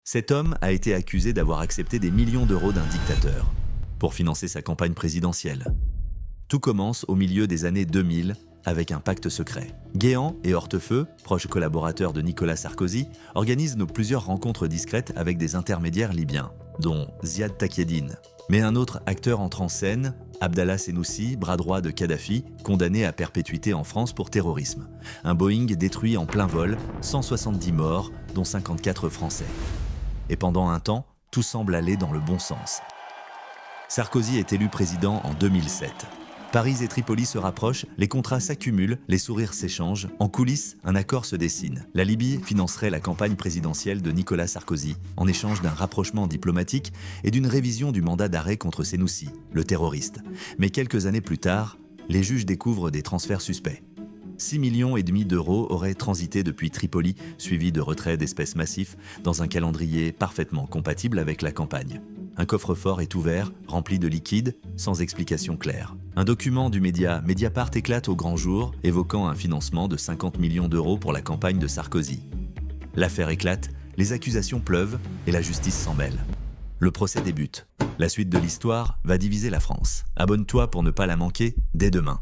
Cet homme a été accusé d'avoir accepté des millions d'euros d'un dictateur pour financer sa campagne présidentielle. Tout commence au milieu des années 2000 avec un pacte secret. Guéant et Hortefeux, proches collaborateurs de Nicolas Sarkozy, organisent plusieurs rencontres discrètes avec des intermédiaires libyens, dont Ziad Takieddine. Mais un autre acteur entre en scène, Abdallah Senussi, bras droit de Kadhafi, condamné à perpétuité en France pour terrorisme. Un Boeing détruit en plein vol, 170 morts, dont 54 Français. Et pendant un temps, tout semble aller dans le bon sens. Sarkozy est élu président en 2007. Paris et Tripoli se rapprochent, les contrats s'accumulent, les sourires s'échangent. En coulisses, un accord se dessine. La Libye financerait la campagne présidentielle de Nicolas Sarkozy en échange d'un rapprochement diplomatique et d'une révision du mandat d'arrêt contre Senussi, le terroriste. Mais quelques années plus tard, les juges découvrent des transferts suspects. 6,5 millions d'euros auraient transité depuis Tripoli, suivis de retraits d'espèces massifs, dans un calendrier parfaitement compatible avec la campagne. Un coffre-fort est ouvert, rempli de liquide, sans explication claire. Un document du média Mediapart éclate au grand jour, évoquant un financement de 50 millions d'euros pour la campagne de Sarkozy. L'affaire éclate, les accusations pleuvent et la justice s'en mêle. Le procès débute. La suite de l'histoire va diviser la France. Abonne-toi pour ne pas la manquer dès demain.